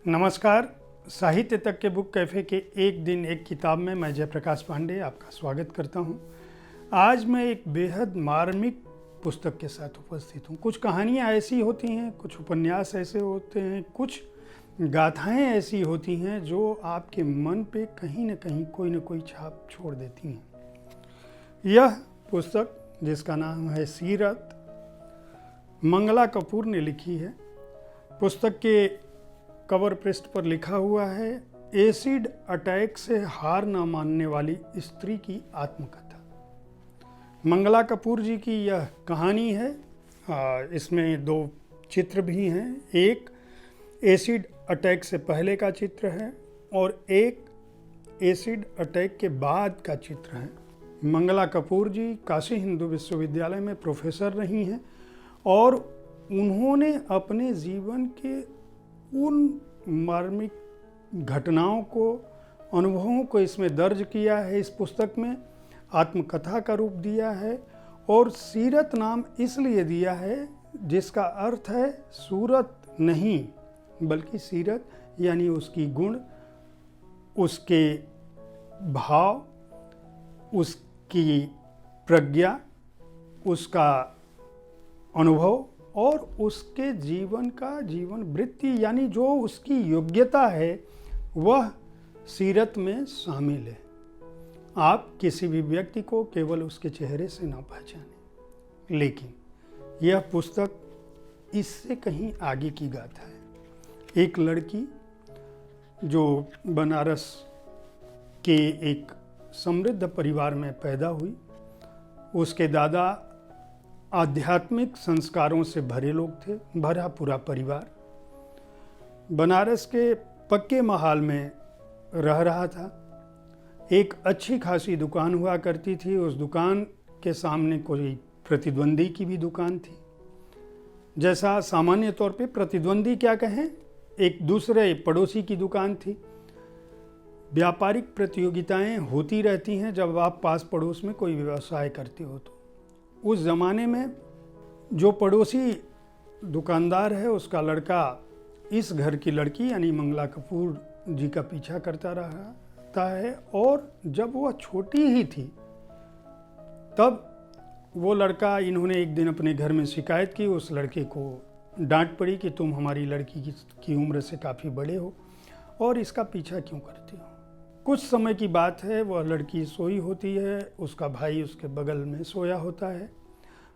नमस्कार। साहित्य तक के बुक कैफ़े के एक दिन एक किताब में मैं जयप्रकाश पांडे आपका स्वागत करता हूं। आज मैं एक बेहद मार्मिक पुस्तक के साथ उपस्थित हूं। कुछ कहानियां ऐसी होती हैं, कुछ उपन्यास ऐसे होते हैं, कुछ गाथाएं ऐसी होती हैं जो आपके मन पे कहीं न कहीं कोई न कोई छाप छोड़ देती हैं। यह पुस्तक जिसका नाम है सीरत, मंगला कपूर ने लिखी है। पुस्तक के कवर पृष्ठ पर लिखा हुआ है, एसिड अटैक से हार न मानने वाली स्त्री की आत्मकथा। मंगला कपूर जी की यह कहानी है। इसमें दो चित्र भी हैं। एक एसिड अटैक से पहले का चित्र है और एक एसिड अटैक के बाद का चित्र है। मंगला कपूर जी काशी हिंदू विश्वविद्यालय में प्रोफेसर रही हैं और उन्होंने अपने जीवन के उन मार्मिक घटनाओं को, अनुभवों को इसमें दर्ज किया है। इस पुस्तक में आत्मकथा का रूप दिया है और सीरत नाम इसलिए दिया है जिसका अर्थ है सूरत नहीं बल्कि सीरत, यानी उसकी गुण, उसके भाव, उसकी प्रज्ञा, उसका अनुभव और उसके जीवन का जीवन वृत्ति, यानी जो उसकी योग्यता है वह सीरत में शामिल है। आप किसी भी व्यक्ति को केवल उसके चेहरे से ना पहचानें, लेकिन यह पुस्तक इससे कहीं आगे की गाथा है। एक लड़की जो बनारस के एक समृद्ध परिवार में पैदा हुई, उसके दादा आध्यात्मिक संस्कारों से भरे लोग थे, भरा पूरा परिवार बनारस के पक्के महल में रह रहा था। एक अच्छी खासी दुकान हुआ करती थी। उस दुकान के सामने कोई प्रतिद्वंदी की भी दुकान थी। जैसा सामान्य तौर पे प्रतिद्वंदी क्या कहें, एक दूसरे पड़ोसी की दुकान थी। व्यापारिक प्रतियोगिताएं होती रहती हैं जब आप पास पड़ोस में कोई व्यवसाय करते हो। तो उस ज़माने में जो पड़ोसी दुकानदार है उसका लड़का इस घर की लड़की यानी मंगला कपूर जी का पीछा करता रहता है और जब वह छोटी ही थी तब वो लड़का, इन्होंने एक दिन अपने घर में शिकायत की। उस लड़के को डांट पड़ी कि तुम हमारी लड़की की उम्र से काफ़ी बड़े हो और इसका पीछा क्यों करते हो। कुछ समय की बात है, वह लड़की सोई होती है, उसका भाई उसके बगल में सोया होता है।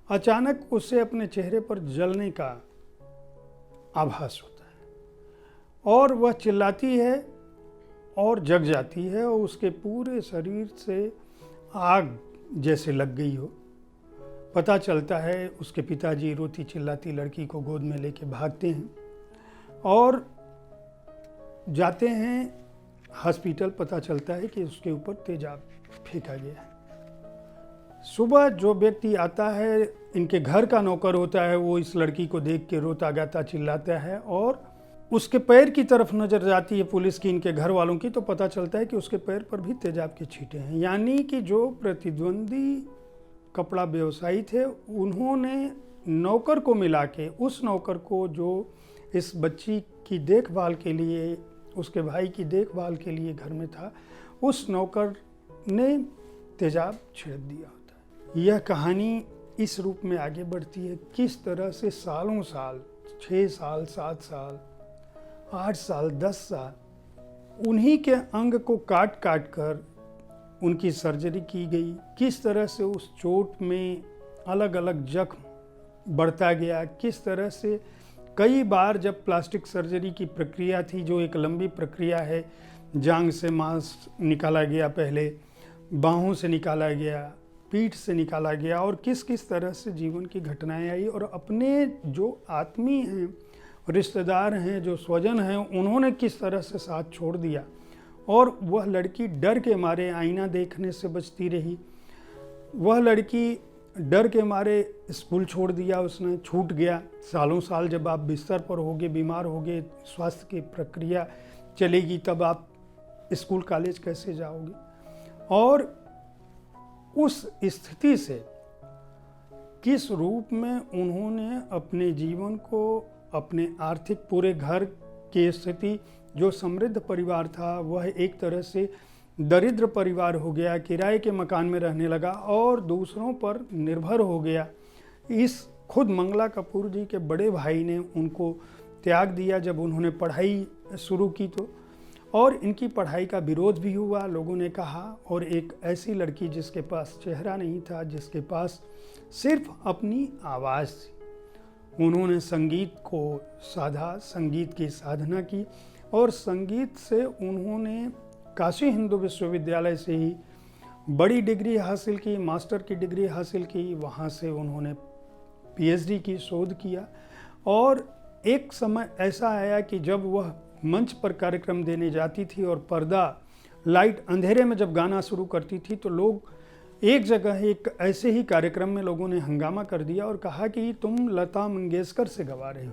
अचानक उससे अपने चेहरे पर जलने का आभास होता है और वह चिल्लाती है और जग जाती है और उसके पूरे शरीर से आग जैसे लग गई हो। पता चलता है, उसके पिताजी रोती चिल्लाती लड़की को गोद में लेके भागते हैं और जाते हैं हॉस्पिटल। पता चलता है कि उसके ऊपर तेजाब फेंका गया है। सुबह जो व्यक्ति आता है, इनके घर का नौकर होता है, वो इस लड़की को देख के रोता गाता चिल्लाता है और उसके पैर की तरफ नजर जाती है पुलिस की, इनके घर वालों की, तो पता चलता है कि उसके पैर पर भी तेजाब के छींटे हैं। यानी कि जो प्रतिद्वंदी कपड़ा व्यवसायी थे, उन्होंने नौकर को मिला के, उस नौकर को जो इस बच्ची की देखभाल के लिए, उसके भाई की देखभाल के लिए घर में था, उस नौकर ने तेजाब छिड़क दिया होता है। यह कहानी इस रूप में आगे बढ़ती है, किस तरह से सालों साल, 6 साल, 7 साल, 8 साल, 10 साल उन्हीं के अंग को काट काट कर उनकी सर्जरी की गई। किस तरह से उस चोट में अलग अलग जख्म बढ़ता गया, किस तरह से कई बार जब प्लास्टिक सर्जरी की प्रक्रिया थी, जो एक लंबी प्रक्रिया है, जांघ से मांस निकाला गया, पहले बाहों से निकाला गया, पीठ से निकाला गया और किस किस तरह से जीवन की घटनाएं आई और अपने जो आत्मीय हैं, रिश्तेदार हैं, जो स्वजन हैं, उन्होंने किस तरह से साथ छोड़ दिया और वह लड़की डर के मारे आईना देखने से बचती रही। वह लड़की डर के मारे स्कूल छोड़ दिया, उसने छूट गया। सालों साल जब आप बिस्तर पर होगे, बीमार होगे, स्वास्थ्य की प्रक्रिया चलेगी, तब आप स्कूल कॉलेज कैसे जाओगे। और उस स्थिति से किस रूप में उन्होंने अपने जीवन को, अपने आर्थिक, पूरे घर की स्थिति, जो समृद्ध परिवार था वह एक तरह से दरिद्र परिवार हो गया, किराए के मकान में रहने लगा और दूसरों पर निर्भर हो गया। इस खुद मंगला कपूर जी के बड़े भाई ने उनको त्याग दिया जब उन्होंने पढ़ाई शुरू की तो, और इनकी पढ़ाई का विरोध भी हुआ, लोगों ने कहा। और एक ऐसी लड़की जिसके पास चेहरा नहीं था, जिसके पास सिर्फ अपनी आवाज़ थी, उन्होंने संगीत को साधा, संगीत की साधना की और संगीत से उन्होंने काशी हिंदू विश्वविद्यालय से ही बड़ी डिग्री हासिल की, मास्टर की डिग्री हासिल की। वहाँ से उन्होंने पीएचडी की शोध किया और एक समय ऐसा आया कि जब वह मंच पर कार्यक्रम देने जाती थी और पर्दा लाइट अंधेरे में जब गाना शुरू करती थी तो लोग एक जगह एक ऐसे ही कार्यक्रम में लोगों ने हंगामा कर दिया और कहा कि तुम लता मंगेशकर से गवा रहे हो।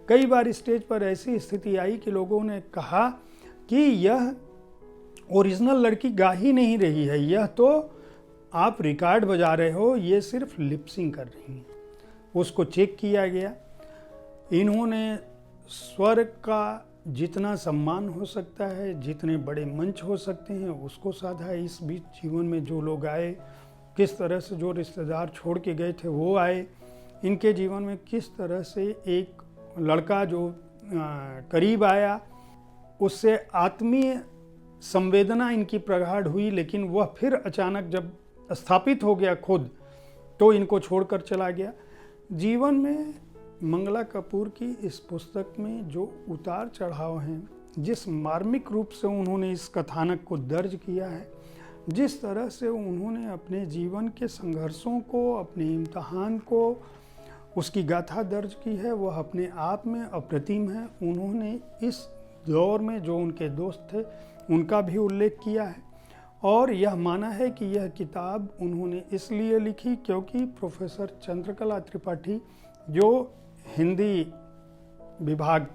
कई बार स्टेज पर ऐसी स्थिति आई कि लोगों ने कहा कि यह ओरिजिनल लड़की गा ही नहीं रही है, यह तो आप रिकॉर्ड बजा रहे हो, ये सिर्फ लिपसिंग कर रही हैं। उसको चेक किया गया। इन्होंने स्वर का जितना सम्मान हो सकता है, जितने बड़े मंच हो सकते हैं, उसको साधा। इस बीच जीवन में जो लोग आए, किस तरह से जो रिश्तेदार छोड़ के गए थे वो आए, इनके जीवन में किस तरह से एक लड़का जो करीब आया, उससे आत्मीय संवेदना इनकी प्रगाढ़ हुई, लेकिन वह फिर अचानक जब स्थापित हो गया खुद तो इनको छोड़कर चला गया। जीवन में मंगला कपूर की इस पुस्तक में जो उतार चढ़ाव हैं, जिस मार्मिक रूप से उन्होंने इस कथानक को दर्ज किया है, जिस तरह से उन्होंने अपने जीवन के संघर्षों को, अपने इम्तहान को, उसकी गाथा दर्ज की है, वह अपने आप में अप्रतिम है। उन्होंने इस दौर में जो उनके दोस्त थे उनका भी उल्लेख किया है और यह माना है कि यह किताब उन्होंने इसलिए लिखी क्योंकि प्रोफेसर चंद्रकला त्रिपाठी, जो हिंदी विभाग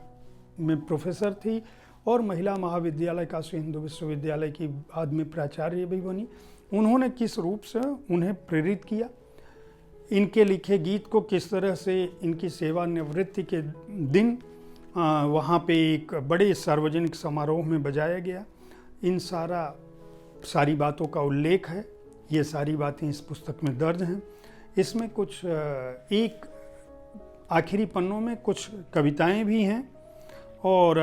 में प्रोफेसर थी और महिला महाविद्यालय काशी हिंदू विश्वविद्यालय की बाद में प्राचार्य भी बनी, उन्होंने किस रूप से उन्हें प्रेरित किया, इनके लिखे गीत को किस तरह से इनकी सेवानिवृत्ति के दिन वहाँ पे एक बड़े सार्वजनिक समारोह में बजाया गया, इन सारी बातों का उल्लेख है। ये सारी बातें इस पुस्तक में दर्ज हैं। इसमें कुछ एक आखिरी पन्नों में कुछ कविताएं भी हैं और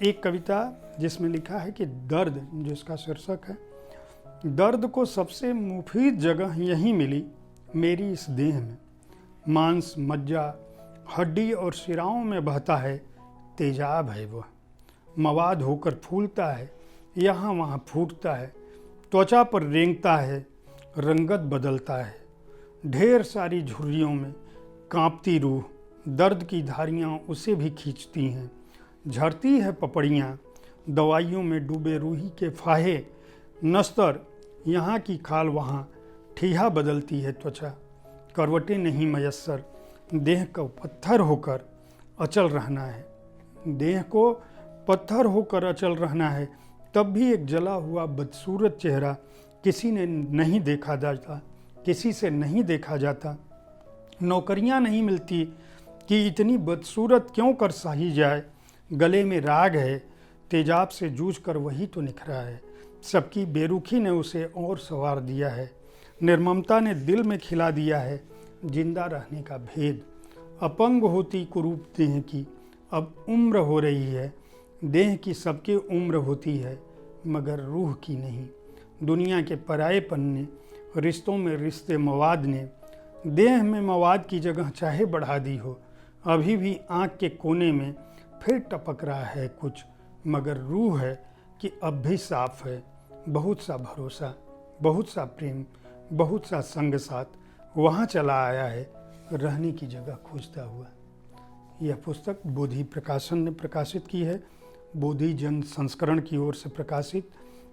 एक कविता जिसमें लिखा है कि दर्द, जिसका शीर्षक है, दर्द को सबसे मुफीद जगह यहीं मिली मेरी इस देह में, मांस मज्जा हड्डी और शिराओं में बहता है, तेजाब है वह, मवाद होकर फूलता है, यहाँ वहाँ फूटता है, त्वचा पर रेंगता है, रंगत बदलता है, ढेर सारी झुर्रियों में कांपती रूह, दर्द की धारियाँ उसे भी खींचती हैं, झरती है पपड़ियाँ दवाइयों में डूबे रूही के फाहे, नस्तर यहाँ की खाल वहाँ ठीहा बदलती है त्वचा, करवटें नहीं मयस्सर, देह को पत्थर होकर अचल रहना है, देह को पत्थर होकर अचल रहना है, तब भी एक जला हुआ बदसूरत चेहरा किसी ने नहीं देखा जाता, किसी से नहीं देखा जाता, नौकरियां नहीं मिलती कि इतनी बदसूरत क्यों कर सही जाए, गले में राग है, तेजाब से जूझ कर वही तो निखरा है, सबकी बेरुखी ने उसे और संवार दिया है, निर्ममता ने दिल में खिला दिया है जिंदा रहने का भेद, अपंग होती कुरूप देह की अब उम्र हो रही है, देह की सबके उम्र होती है मगर रूह की नहीं, दुनिया के परायेपन ने, रिश्तों में रिश्ते मवाद ने, देह में मवाद की जगह चाहे बढ़ा दी हो, अभी भी आँख के कोने में फिर टपक रहा है कुछ, मगर रूह है कि अब भी साफ है, बहुत सा भरोसा, बहुत सा प्रेम, बहुत सा संग साथ वहाँ चला आया है, रहने की जगह खोजता हुआ। यह पुस्तक बोधि प्रकाशन ने प्रकाशित की है, बोधि जन संस्करण की ओर से प्रकाशित।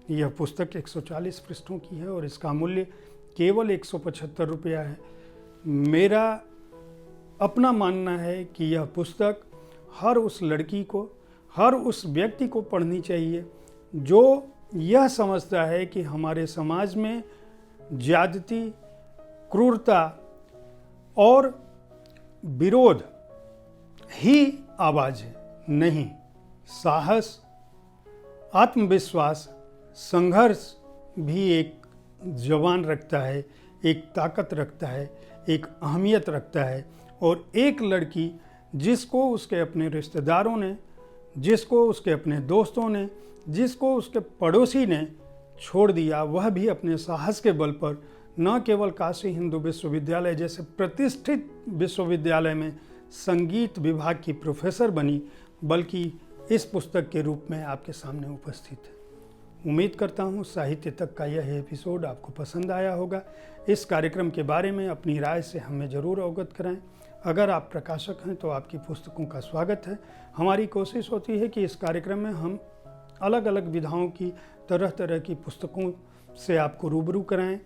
यह पुस्तक 140 पृष्ठों की है और इसका मूल्य केवल 175 रुपया है। मेरा अपना मानना है कि यह पुस्तक हर उस लड़की को, हर उस व्यक्ति को पढ़नी चाहिए जो यह समझता है कि हमारे समाज में ज्यादती, क्रूरता और विरोध ही आवाज़ है। नहीं, साहस, आत्मविश्वास, संघर्ष भी एक जवान रखता है, एक ताकत रखता है, एक अहमियत रखता है। और एक लड़की जिसको उसके अपने रिश्तेदारों ने, जिसको उसके अपने दोस्तों ने, जिसको उसके पड़ोसी ने छोड़ दिया, वह भी अपने साहस के बल पर न केवल काशी हिंदू विश्वविद्यालय जैसे प्रतिष्ठित विश्वविद्यालय में संगीत विभाग की प्रोफेसर बनी, बल्कि इस पुस्तक के रूप में आपके सामने उपस्थित है। उम्मीद करता हूँ साहित्य तक का यह एपिसोड आपको पसंद आया होगा। इस कार्यक्रम के बारे में अपनी राय से हमें ज़रूर अवगत कराएं। अगर आप प्रकाशक हैं तो आपकी पुस्तकों का स्वागत है। हमारी कोशिश होती है कि इस कार्यक्रम में हम अलग अलग विधाओं की, तरह तरह की पुस्तकों से आपको रूबरू कराएं,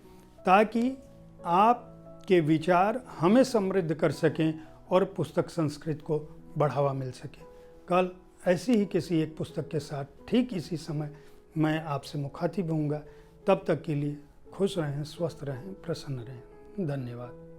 ताकि आपके विचार हमें समृद्ध कर सकें और पुस्तक संस्कृति को बढ़ावा मिल सके। कल ऐसी ही किसी एक पुस्तक के साथ ठीक इसी समय मैं आपसे मुखातिब होऊंगा। तब तक के लिए खुश रहें, स्वस्थ रहें, प्रसन्न रहें। धन्यवाद।